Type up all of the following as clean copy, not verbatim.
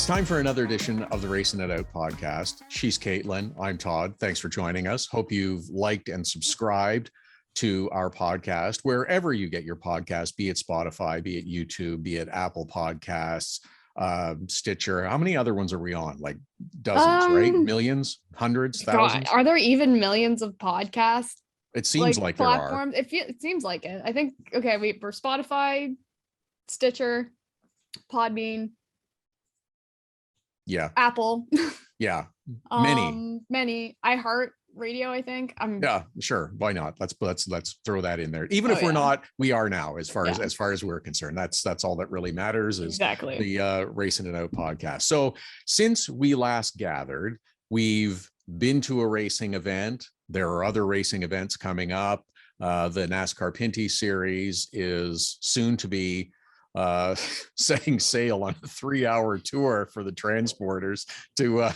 It's time for another edition of the Racing It Out podcast. She's Caitlin. I'm Todd. Thanks for joining us. Hope you've liked and subscribed to our podcast, wherever you get your podcast, be it Spotify, be it YouTube, be it Apple Podcasts, Stitcher. How many other ones are we on? Like dozens, right? Millions, hundreds, thousands? God, are there even millions of podcasts? It seems like platforms. There are. It seems like it. I think, okay, we're Spotify, Stitcher, Podbean. Yeah. Apple. Yeah. Many. iHeart Radio, I think. Yeah, sure. Why not? Let's throw that in there. Even if we're not, we are now, as far as we're concerned. That's all that really matters is exactly the Racing It Out podcast. So since we last gathered, we've been to a racing event. There are other racing events coming up. The NASCAR Pinty series is soon to be setting sail on a 3-hour tour for the transporters to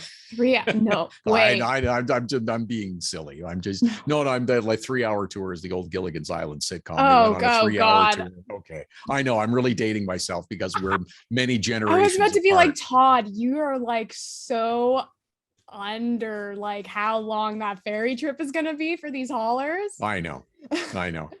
no wait. I'm being silly. I'm just I'm the like 3-hour tour is the old Gilligan's Island sitcom. Oh, on a 3-hour tour. Okay, I know I'm really dating myself because we're many generations. I was about to be apart. like, Todd, you are like so under like how long that ferry trip is going to be for these haulers. I know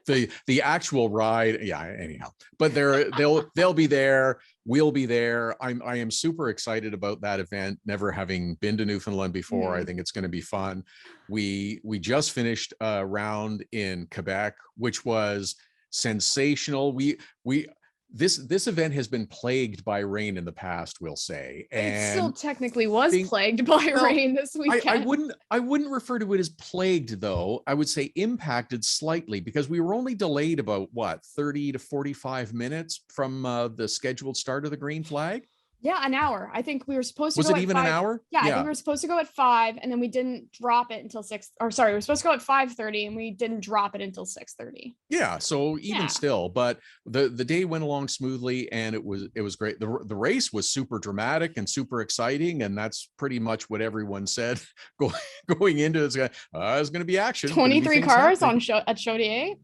the actual ride. Yeah. Anyhow, but they'll be there. We'll be there. I am super excited about that event. Never having been to Newfoundland before. I think it's going to be fun. We just finished a round in Quebec, which was sensational. This event has been plagued by rain in the past, we'll say. And it still technically was plagued by rain this weekend. I wouldn't refer to it as plagued, though. I would say impacted slightly because we were only delayed about 30 to 45 minutes from the scheduled start of the green flag. Yeah, an hour. I think we were supposed to Was go it even 5. an hour? Yeah, I think we were supposed to go at 5 and then we didn't drop it until 6. Or sorry, we were supposed to go at 5:30 and we didn't drop it until 6:30. Yeah, so even still, but the day went along smoothly and it was great. The race was super dramatic and super exciting, and that's pretty much what everyone said going into it. It's going to be action. 23 cars at Chaudiere.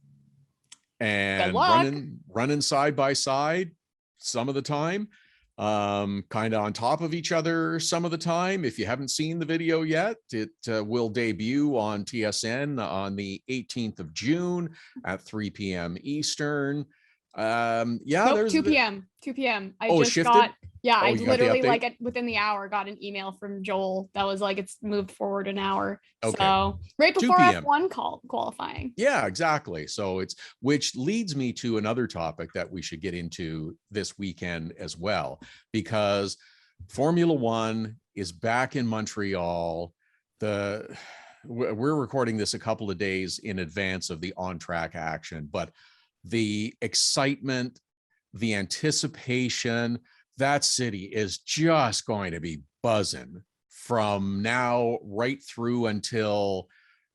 And running side by side some of the time. Kind of on top of each other some of the time. If you haven't seen the video yet, it will debut on TSN on the 18th of June at 3 p.m. Eastern. There's 2 p.m. 2 p.m. I literally like within the hour got an email from Joel that was like it's moved forward an hour. Okay. So right before F1 qualifying. Yeah, exactly. So which leads me to another topic that we should get into this weekend as well, because Formula One is back in Montreal. We're recording this a couple of days in advance of the on-track action, but the excitement, the anticipation, that city is just going to be buzzing from now right through until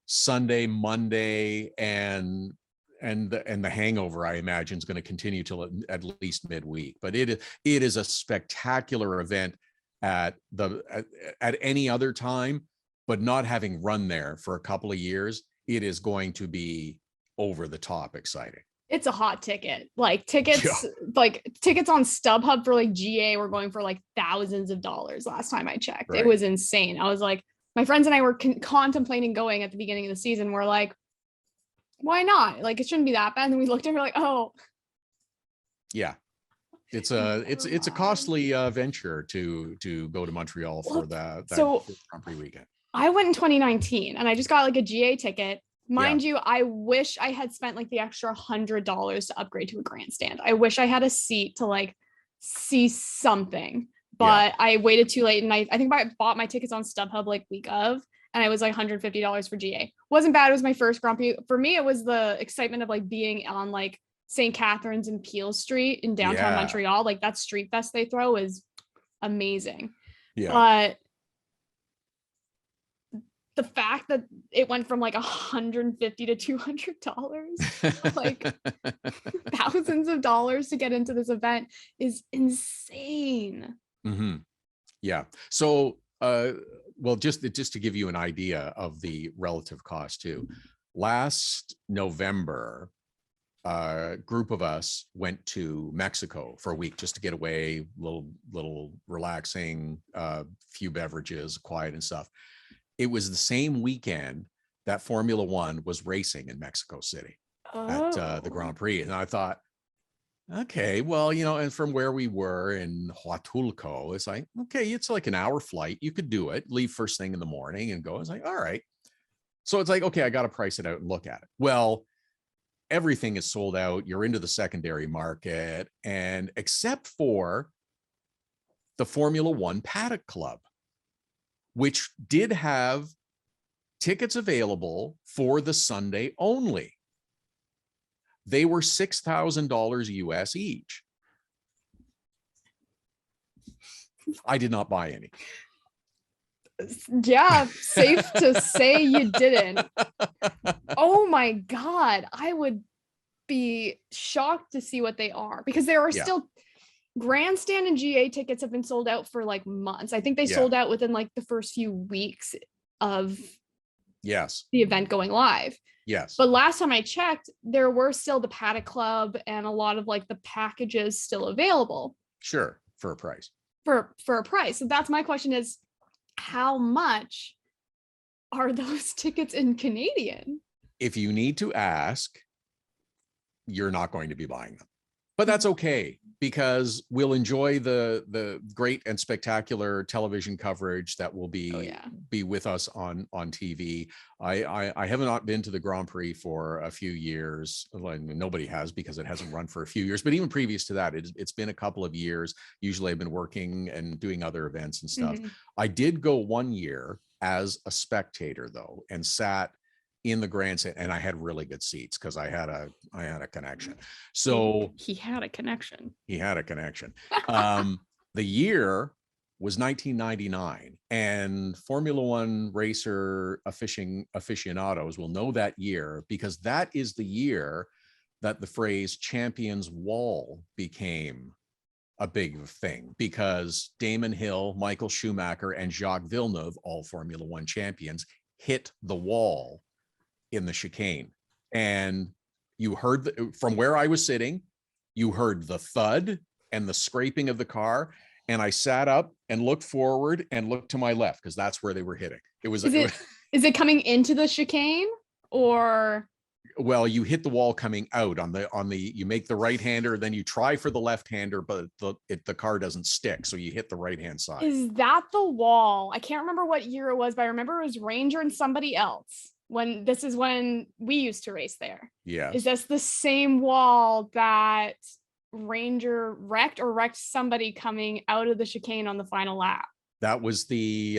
Sunday, Monday, and the hangover, I imagine, is going to continue till at least midweek. But it is a spectacular event at any other time, but not having run there for a couple of years, it is going to be over the top exciting. It's a hot ticket. Like tickets on StubHub for like GA were going for like thousands of dollars last time I checked. Right. It was insane. I was like, my friends and I were contemplating going at the beginning of the season. We're like, why not? Like, it shouldn't be that bad. And then we looked and we're like, oh. Yeah. It's a costly venture to go to Montreal for that Grand Prix weekend. I went in 2019 and I just got like a GA ticket. Mind you, I wish I had spent like the extra $100 to upgrade to a grandstand. I wish I had a seat to like see something, but I waited too late. And I think I bought my tickets on StubHub like week of, and it was like $150 for GA. Wasn't bad. It was my first Grand Prix. For me, it was the excitement of like being on like St. Catharines and Peel Street in downtown Montreal. Like that street fest they throw is amazing. Yeah. But the fact that it went from like $150 to $200, like thousands of dollars to get into this event is insane. Mm-hmm. Yeah. So, well, just to give you an idea of the relative cost too, last November, a group of us went to Mexico for a week just to get away, little relaxing, few beverages, quiet and stuff. It was the same weekend that Formula One was racing in Mexico City at the Grand Prix. And I thought, okay, well, and from where we were in Huatulco, it's like, okay, it's like an hour flight. You could do it, leave first thing in the morning and go. It's like, all right. So it's like, okay, I got to price it out and look at it. Well, everything is sold out. You're into the secondary market, and except for the Formula One Paddock Club, which did have tickets available for the Sunday only. They were $6,000 US each. I did not buy any. Yeah, safe to say you didn't. Oh my God. I would be shocked to see what they are, because there are still grandstand and GA tickets have been sold out for like months. I think they sold out within like the first few weeks of the event going live. Yes. But last time I checked, there were still the Paddock Club and a lot of like the packages still available. Sure. For a price. For a price. So that's my question is, how much are those tickets in Canadian? If you need to ask, you're not going to be buying them. But that's okay, because we'll enjoy the great and spectacular television coverage that will be with us on TV. I have not been to the Grand Prix for a few years. Well, nobody has, because it hasn't run for a few years. But even previous to that, it's been a couple of years. Usually I've been working and doing other events and stuff. I did go one year as a spectator though, and sat in the grandstand, and I had really good seats because I had a connection. So he had a connection. The year was 1999, and Formula One racer aficionados will know that year, because that is the year that the phrase "Champions Wall" became a big thing, because Damon Hill, Michael Schumacher, and Jacques Villeneuve, all Formula One champions, hit the wall in the chicane. And you heard from where I was sitting, you heard the thud and the scraping of the car. And I sat up and looked forward and looked to my left, because that's where they were hitting. Is it coming into the chicane, or? Well, you hit the wall coming out on the you make the right hander, then you try for the left hander, but the car doesn't stick. So you hit the right hand side. Is that the wall? I can't remember what year it was, but I remember it was Ranger and somebody else. This is when we used to race there. Yeah. Is this the same wall that Ranger wrecked somebody coming out of the chicane on the final lap? That was the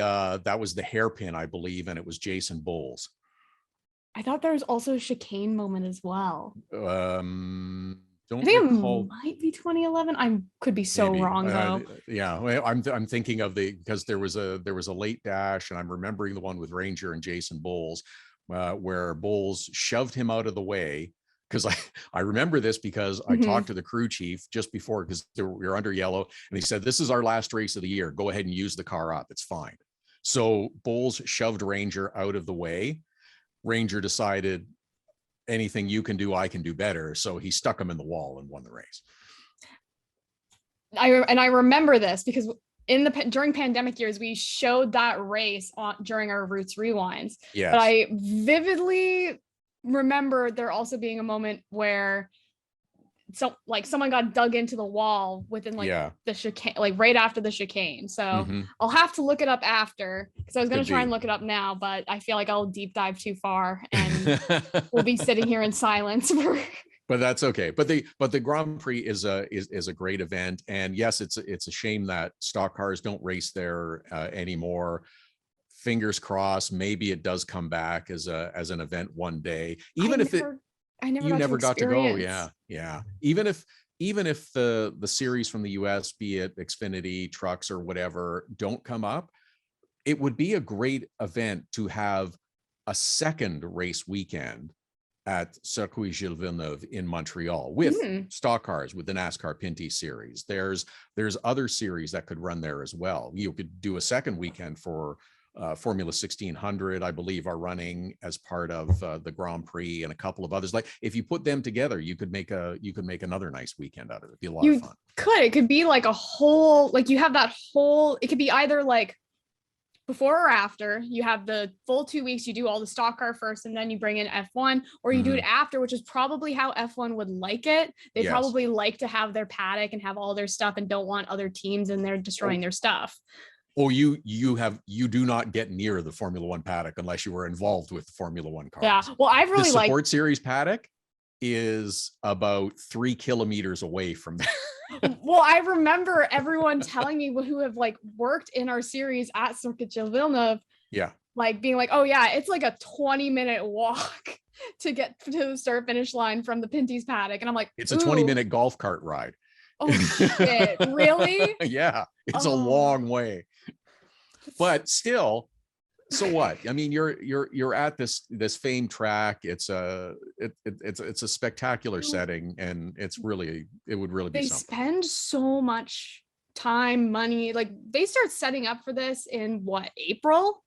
hairpin, I believe, and it was Jason Bowles. I thought there was also a chicane moment as well. Don't I think recall. It might be 2011. I could be so wrong though. I'm thinking of because there was a late dash, and I'm remembering the one with Ranger and Jason Bowles, where Bowles shoved him out of the way. Because I remember this because I talked to the crew chief just before, because we were under yellow, and he said, "This is our last race of the year. Go ahead and use the car up. It's fine." So Bowles shoved Ranger out of the way. Ranger decided, anything you can do, I can do better. So he stuck him in the wall and won the race. I remember this because during pandemic years, we showed that race during our Roots Rewinds. Yes. But I vividly remember there also being a moment where someone got dug into the wall within the chicane, right after the chicane. So I'll have to look it up after, because I was going to try and look it up now, but I feel like I'll deep dive too far and we'll be sitting here in silence. But that's okay. But the Grand Prix is a great event, and yes, it's a shame that stock cars don't race there anymore. Fingers crossed, maybe it does come back as an event one day, even if you never got to go. Yeah. Even if the series from the US, be it Xfinity, trucks, or whatever, don't come up, it would be a great event to have a second race weekend at Circuit Gilles Villeneuve in Montreal with stock cars, with the NASCAR Pinty series. There's other series that could run there as well. You could do a second weekend for Formula 1600, I believe, are running as part of the Grand Prix, and a couple of others. Like, if you put them together, you could make another nice weekend out of it. It'd be a lot of fun. It could be like a whole, like you have that whole, it could be either like before or after. You have the full 2 weeks, you do all the stock car first, and then you bring in F1, or you do it after, which is probably how F1 would like it. They probably like to have their paddock and have all their stuff and don't want other teams in there destroying their stuff. Oh, you do not get near the Formula One paddock unless you were involved with the Formula One cars. Yeah. Well, I've really the support series paddock is about 3 kilometers away from there. Well, I remember everyone telling me who have like worked in our series at Circuit de Villeneuve. Yeah. Like being like, oh yeah, it's like a 20-minute walk to get to the start finish line from the Pinty's paddock. And I'm like, it's a 20-minute golf cart ride. Oh shit, really? Yeah, it's a long way. But still, so what? I mean, you're at this famed track. It's a spectacular setting, and it would really be they something. Spend so much time, money. Like they start setting up for this in what, April?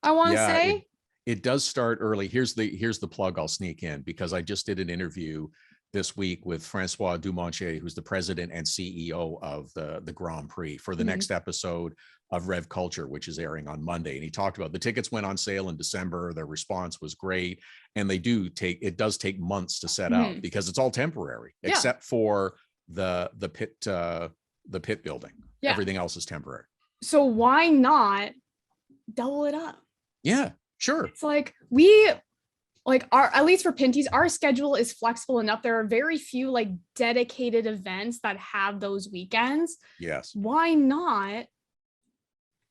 I want to say. It does start early. Here's the plug I'll sneak in, because I just did an interview this week with Francois Dumontier, who's the president and CEO of the Grand Prix, for the next episode of Rev Culture, which is airing on Monday. And he talked about the tickets went on sale in December. Their response was great. And it does take months to set up, because it's all temporary, except for the pit building. Yeah. Everything else is temporary. So why not double it up? Yeah, sure. It's like at least for Pinty's, our schedule is flexible enough. There are very few like dedicated events that have those weekends. Yes. Why not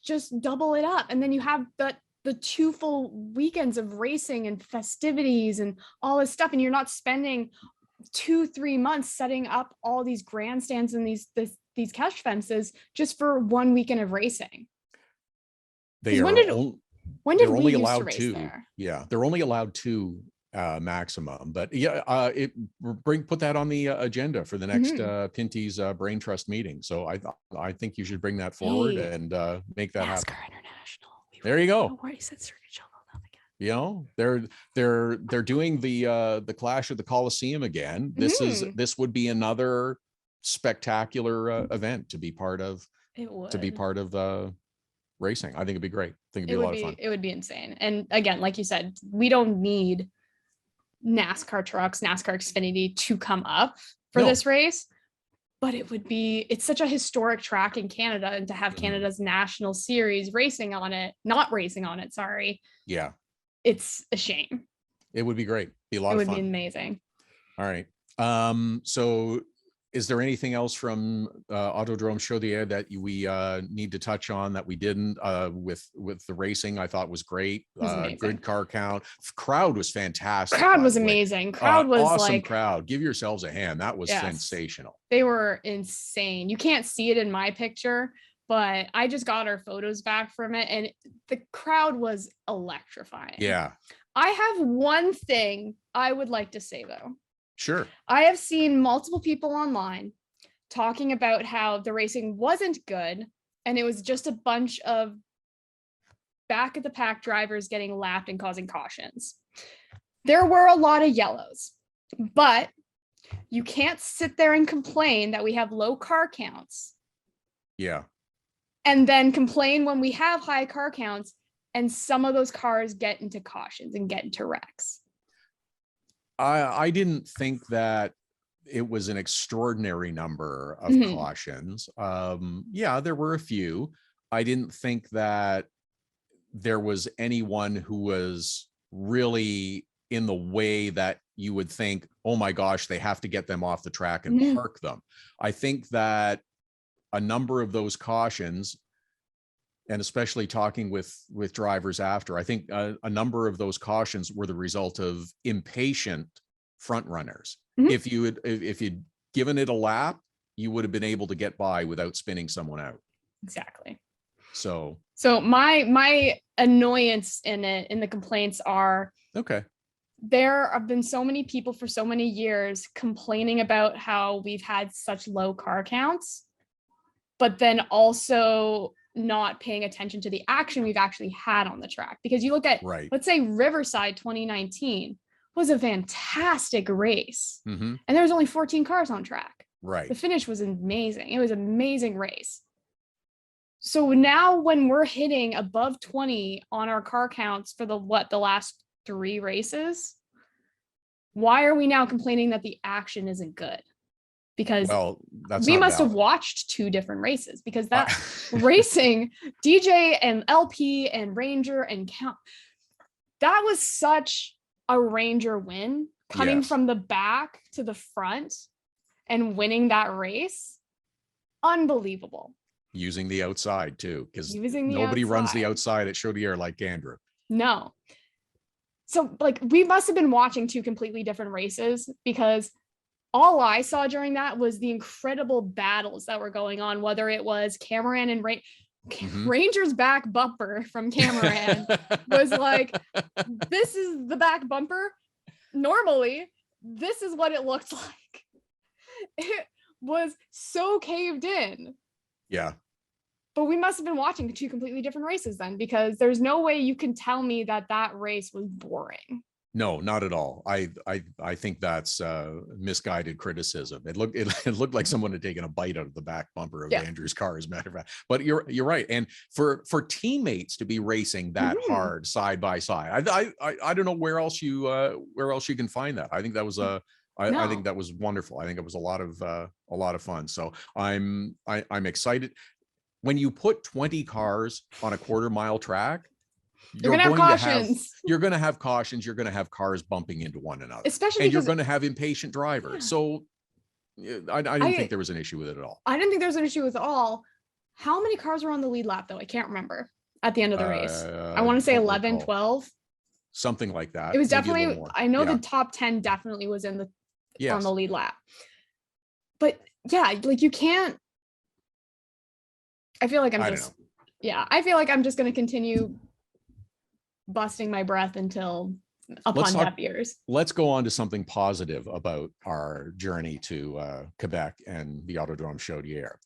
just double it up? And then you have the 2 full weekends of racing and festivities and all this stuff. And you're not spending 2-3 months setting up all these grandstands and these catch fences just for 1 weekend of racing. When did we only used allowed to race 2? there? Yeah, they're only allowed 2 maximum. But yeah, put that on the agenda for the next Pinty's Brain Trust meeting. So I think you should bring that forward and make that happen. NASCAR International. There you go. Where he said Circuit Chaudiere again. You know, they're doing the Clash of the Coliseum again. This would be another spectacular event to be part of. It would. To be part of racing. I think it'd be great. I think it'd be a lot of fun. It would be insane. And again, like you said, we don't need NASCAR trucks, NASCAR Xfinity to come up for this race, but it's such a historic track in Canada, and to have Canada's national series not racing on it, sorry. Yeah. It's a shame. It would be great. Be a lot of fun. It would be amazing. All right. So is there anything else from Autodrome Chaudiere that we need to touch on that we didn't with the racing? I thought was great. Good car count. Crowd was fantastic. Crowd was amazing. Crowd was awesome. Crowd. Give yourselves a hand. That was sensational. They were insane. You can't see it in my picture, but I just got our photos back from it, and the crowd was electrifying. Yeah. I have one thing I would like to say though. Sure. I have seen multiple people online talking about how the racing wasn't good, and it was just a bunch of back of the pack drivers getting lapped and causing cautions. There were a lot of yellows, but you can't sit there and complain that we have low car counts. Yeah. And then complain when we have high car counts and some of those cars get into cautions and get into wrecks. I didn't think that it was an extraordinary number of cautions. Yeah, there were a few. I didn't think that there was anyone who was really in the way that you would think, oh my gosh, they have to get them off the track and park them. I think that a number of those cautions, and especially talking with drivers after, I think a number of those cautions were the result of impatient front runners. If you'd given it a lap, you would have been able to get by without spinning someone out. Exactly. So my annoyance in the complaints are, there have been so many people for so many years complaining about how we've had such low car counts, but then also not paying attention to the action we've actually had on the track. Because you look at, Right. let's say Riverside 2019 was a fantastic race. Mm-hmm. And there was only 14 cars on track. Right. The finish was amazing. It was an amazing race. So now when we're hitting above 20 on our car counts for the last 3 races, why are we now complaining that the action isn't good? Because we must have watched 2 different races, because that racing, DJ and LP and Ranger and Count, that was such a Ranger win, coming from the back to the front and winning that race. Unbelievable. Using the outside too, because nobody runs the outside at Chaudiere like Andrew. No. So like we must have been watching 2 completely different races, because all I saw during that was the incredible battles that were going on, whether it was Cameron and Ranger's back bumper from Cameron was like, this is the back bumper. Normally, this is what it looked like. It was so caved in. Yeah. But we must have been watching 2 completely different races then, because there's no way you can tell me that race was boring. No, not at all. I think that's misguided criticism. It looked like someone had taken a bite out of the back bumper of Andrew's car, as a matter of fact. But you're right. And for teammates to be racing that hard side by side, I don't know where else you can find that. I think that was I think that was wonderful. I think it was a lot of fun. So I'm excited. When you put 20 cars on a quarter-mile track, you're going to have cautions. You're going to have cautions. You're going to have cars bumping into one another, especially, and you're going to have impatient drivers. Yeah. So I didn't think there was an issue with it at all. I didn't think there was an issue with it at all. How many cars were on the lead lap, though? I can't remember at the end of the race. I want to say 11, 12. Something like that. It was definitely, I know the top 10 definitely was in the on the lead lap. But yeah, like you can't. I feel like I feel like I'm just going to continue busting my breath until upon deaf ears. Let's go on to something positive about our journey to Quebec and the Autodrome Chaudiere.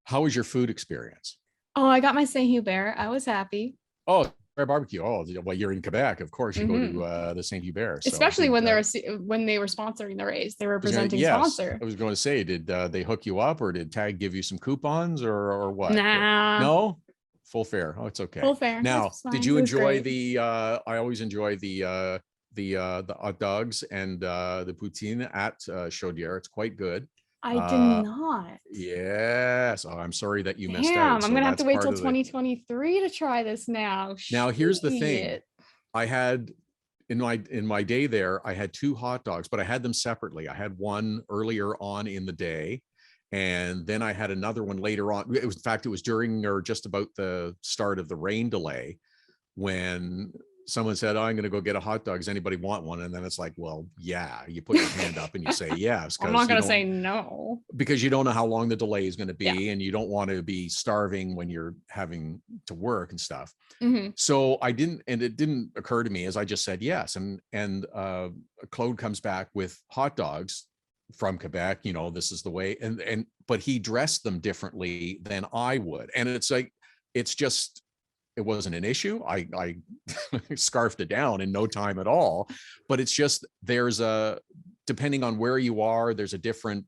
How was your food experience? Oh, I got my Saint Hubert. I was happy. Oh, barbecue. Oh, well, you're in Quebec. Of course, you go to the Saint Hubert. Especially when they were sponsoring the race, they were presenting sponsor. I was going to say, did they hook you up, or did Tag give you some coupons, or what? Nah. No. Full fare. Oh, it's okay. Full fare. Now, did you enjoy the? I always enjoy the hot dogs and the poutine at Chaudiere. It's quite good. I did not. Yes. Oh, I'm sorry that you missed out. So I'm gonna have to wait till 2023 to try this now. Now, here's the thing. I had in my day there, I had 2 hot dogs, but I had them separately. I had one earlier on in the day, and then I had another one later on. It was during or just about the start of the rain delay when someone said, oh, I'm going to go get a hot dog. Does anybody want one? And then it's like, well, yeah, you put your hand up and you say yes. I'm not going to say no. Because you don't know how long the delay is going to be, and you don't want to be starving when you're having to work and stuff. So it didn't occur to me, as I just said yes. And Claude comes back with hot dogs from Quebec, this is the way. But he dressed them differently than I would. And it's like, it wasn't an issue. I scarfed it down in no time at all. But it's just, depending on where you are, there's a different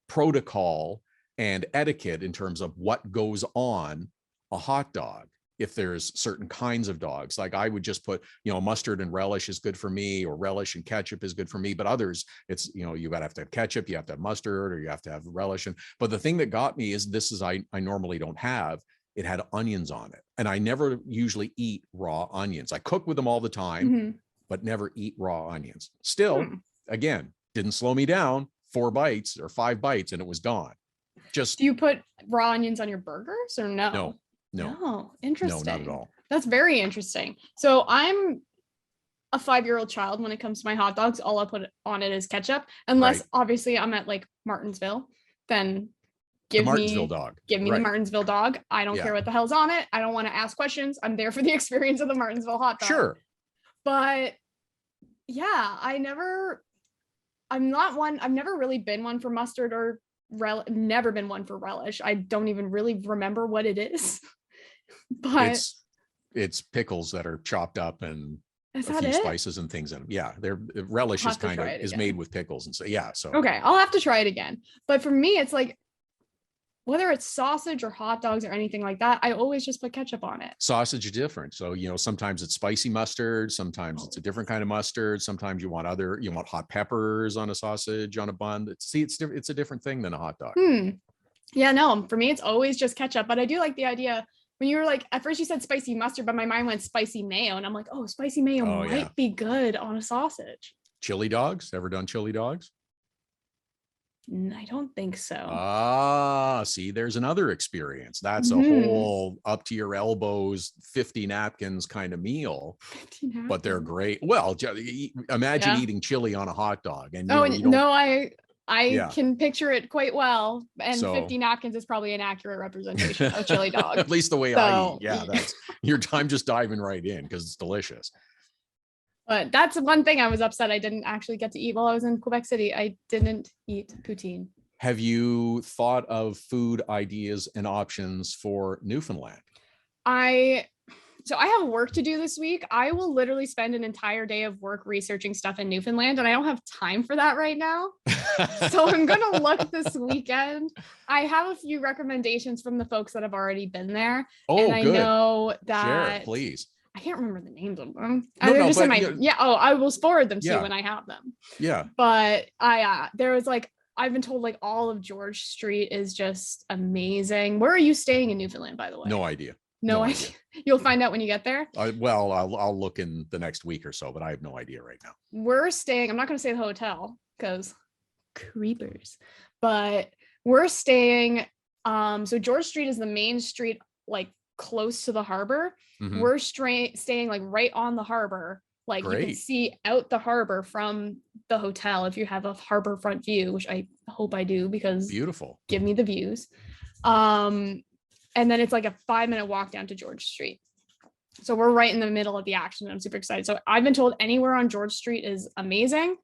protocol and etiquette in terms of what goes on a hot dog. If there's certain kinds of dogs, like I would just put, mustard and relish is good for me, or relish and ketchup is good for me. But others, it's, you gotta have to have ketchup, you have to have mustard, or you have to have relish. But the thing that got me is I normally don't have, it had onions on it. And I never usually eat raw onions. I cook with them all the time, but never eat raw onions. Still, again, didn't slow me down. 4 bites or 5 bites and it was gone. Just. Do you put raw onions on your burgers or no? No, interesting. No, not at all. That's very interesting. So I'm a 5-year-old child when it comes to my hot dogs. All I put on it is ketchup, unless obviously I'm at like Martinsville. Then give me the Martinsville dog. I don't care what the hell's on it. I don't want to ask questions. I'm there for the experience of the Martinsville hot dog. Sure. But yeah, I've never really been one for mustard or never been one for relish. I don't even really remember what it is. But it's pickles that are chopped up and is a that few it? spices and things in them. Yeah, their relish is kind of is made with pickles, and so yeah. So okay, I'll have to try it again. But for me, it's like whether it's sausage or hot dogs or anything like that, I always just put ketchup on it. Sausage is different. So, sometimes it's spicy mustard, sometimes it's a different kind of mustard. Sometimes you want hot peppers on a sausage, on a bun. It's a different thing than a hot dog. Yeah, no, for me, it's always just ketchup. But I do like the idea when you were like, at first you said spicy mustard, but my mind went spicy mayo. And I'm like, oh, spicy mayo might be good on a sausage. Chili dogs? Ever done chili dogs? I don't think so. See, there's another experience. That's a whole up to your elbows, 50 napkins kind of meal, but they're great. Well, imagine eating chili on a hot dog. And I can picture it quite well. And 50 napkins is probably an accurate representation of chili dog. At least the way I eat. Yeah, I'm just diving right in because it's delicious. But that's one thing I was upset I didn't actually get to eat while I was in Quebec City. I didn't eat poutine. Have you thought of food ideas and options for Newfoundland? I have work to do this week. I will literally spend an entire day of work researching stuff in Newfoundland, and I don't have time for that right now. So I'm going to look this weekend. I have a few recommendations from the folks that have already been there. Oh, and I good. know that Share, please. I can't remember the names of them. I will forward them to you when I have them. Yeah. But there was I've been told all of George Street is just amazing. Where are you staying in Newfoundland, by the way? No idea. No idea. You'll find out when you get there. I'll look in the next week or so, but I have no idea right now. We're staying, I'm not going to say the hotel because creepers, but we're staying. So George Street is the main street, close to the harbor. We're staying right on the harbor. You can see out the harbor from the hotel if you have a harbor front view, which I hope I do because beautiful. Give me the views. And then it's a 5-minute walk down to George Street. So we're right in the middle of the action. And I'm super excited. So I've been told anywhere on George Street is amazing.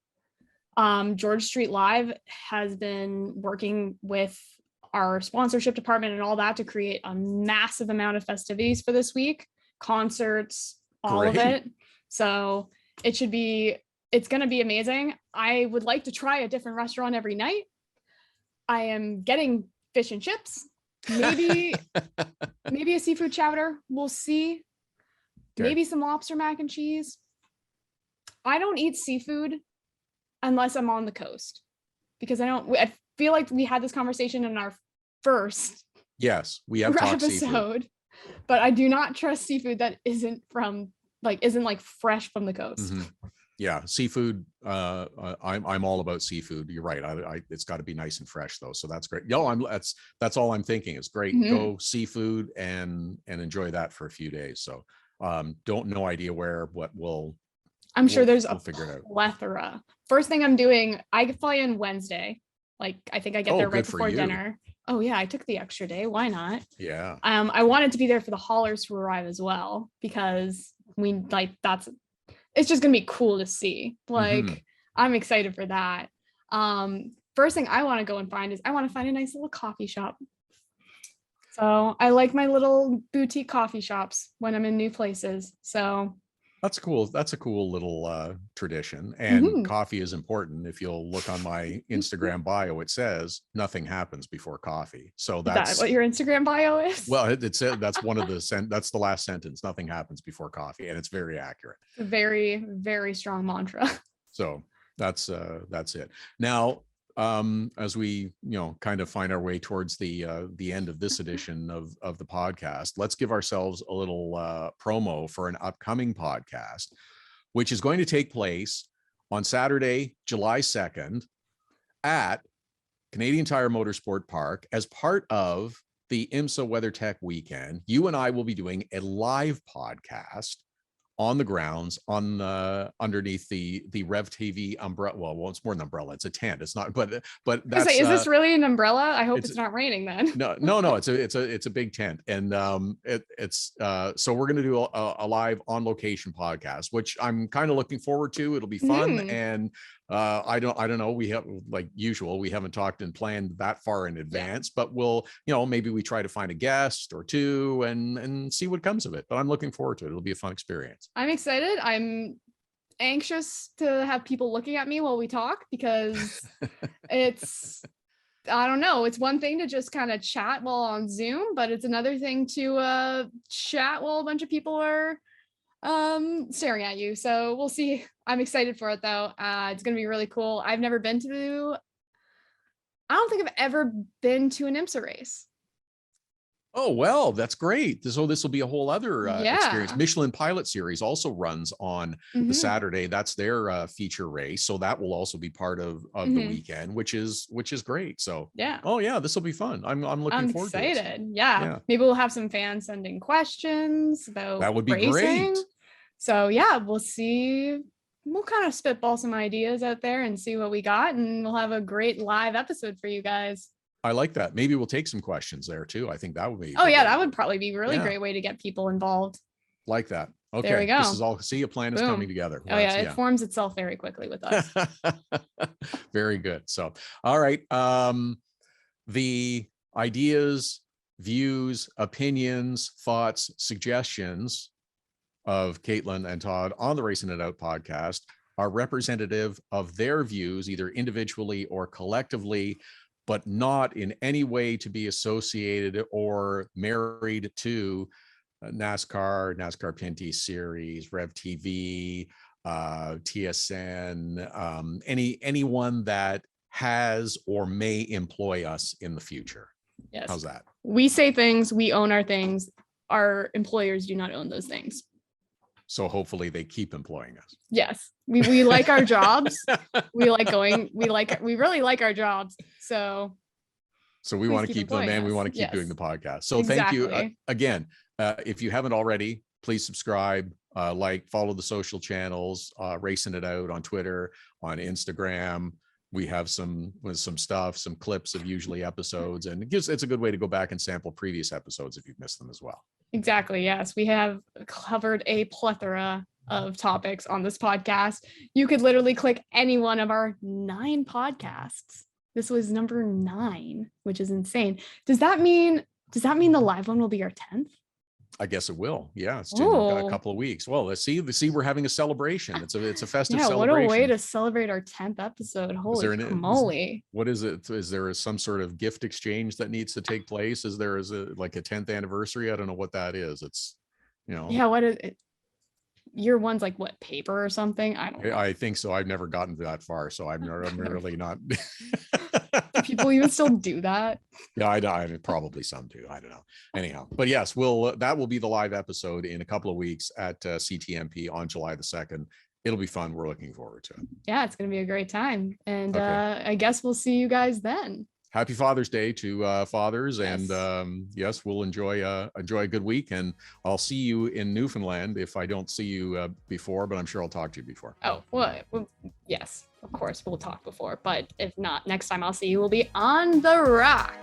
George Street Live has been working with our sponsorship department and all that to create a massive amount of festivities for this week, concerts, all of it. So it's going to be amazing. I would like to try a different restaurant every night. I am getting fish and chips, maybe a seafood chowder. We'll see. Okay. Maybe some lobster mac and cheese. I don't eat seafood unless I'm on the coast because I feel like we had this conversation in our first we have talked episode, seafood. But I do not trust seafood that isn't fresh from the coast. Yeah, seafood. I'm all about seafood. You're right. It's got to be nice and fresh though. So that's great. That's all I'm thinking. It's great. Go seafood and enjoy that for a few days. So no idea I'm sure there's a plethora. First thing I'm doing, I fly in Wednesday. I think I get there right before dinner. Oh yeah, I took the extra day. Why not? Yeah. I wanted to be there for the haulers to arrive as well because it's just gonna be cool to see. I'm excited for that. First thing I want to go and find is I want to find a nice little coffee shop. So I like my little boutique coffee shops when I'm in new places. So that's cool. That's a cool little tradition. And coffee is important. If you'll look on my Instagram bio, it says nothing happens before coffee. So that's what your Instagram bio is. Well, that's one of that's the last sentence. Nothing happens before coffee, and it's very accurate. Very, very strong mantra. So that's it. Now, as we kind of find our way towards the end of this edition of the podcast, let's give ourselves a little promo for an upcoming podcast, which is going to take place on Saturday, July 2nd at Canadian Tire Motorsport Park as part of the IMSA WeatherTech weekend. You and I will be doing a live podcast on the grounds underneath the Rev TV umbrella. Well, it's more than umbrella. It's a tent. It's not, but that's. Is this really an umbrella? I hope it's not raining then. No. It's a big tent, and so we're gonna do a live on location podcast, which I'm kind of looking forward to. It'll be fun, and I don't know. We have, like usual, we haven't talked and planned that far in advance, but we'll, maybe we try to find a guest or two and see what comes of it. But I'm looking forward to it. It'll be a fun experience. I'm excited. I'm anxious to have people looking at me while we talk, because I don't know. It's one thing to just kind of chat while on Zoom, but it's another thing to chat while a bunch of people are staring at you. So we'll see. I'm excited for it though. It's going to be really cool. I don't think I've ever been to an IMSA race. Oh, well, that's great. So this will be a whole other experience. Michelin Pilot Series also runs on the Saturday. That's their feature race. So that will also be part of the weekend, which is great. So yeah. Oh yeah, this will be fun. I'm looking forward to it. I'm excited. Yeah. Maybe we'll have some fans sending questions about that would be racing. Great. So yeah, we'll see. We'll kind of spitball some ideas out there and see what we got, and we'll have a great live episode for you guys. I like that. Maybe we'll take some questions there too. I think that would be. Oh yeah, that would probably be a really great way to get people involved. Like that. Okay. There we go. This is all. See, a plan is coming together. Oh yeah, it forms itself very quickly with us. Very good. So, all right. The ideas, views, opinions, thoughts, suggestions of Caitlin and Todd on the Racing It Out podcast are representative of their views, either individually or collectively, but not in any way to be associated or married to NASCAR Pinty Series, Rev TV, TSN, anyone that has or may employ us in the future. Yes. How's that? We say things, we own our things. Our employers do not own those things. So hopefully they keep employing us. Yes. We like our jobs. We really like our jobs. So we want to keep them and we want to keep doing the podcast. So thank you again. If you haven't already, please subscribe, follow the social channels, Racing It Out on Twitter, on Instagram. We have some stuff, some clips of usually episodes, and it's a good way to go back and sample previous episodes if you've missed them as well. Exactly. Yes. We have covered a plethora of topics on this podcast. You could literally click any one of our 9 podcasts. This was number 9, which is insane. Does that mean the live one will be our 10th? I guess it will. Yeah, it's in a couple of weeks. Well, let's see. We're having a celebration. It's a festive celebration. What a way to celebrate our 10th episode. Holy moly. What is it? Is there some sort of gift exchange that needs to take place? Is a 10th anniversary? I don't know what that is. It's, Yeah, what is it? Your one's like what, paper or something? I don't know. I think so. I've never gotten that far, so I'm really not. Do people even still do that? Yeah, I probably some do. I don't know. Anyhow, but yes, that will be the live episode in a couple of weeks at CTMP on July the 2nd. It'll be fun. We're looking forward to it. Yeah, it's going to be a great time. And I guess we'll see you guys then. Happy Father's Day to fathers. Yes. And yes, we'll enjoy a good week. And I'll see you in Newfoundland if I don't see you before, but I'm sure I'll talk to you before. Oh, well, yes, of course, we'll talk before. But if not, next time I'll see you will be on the rock.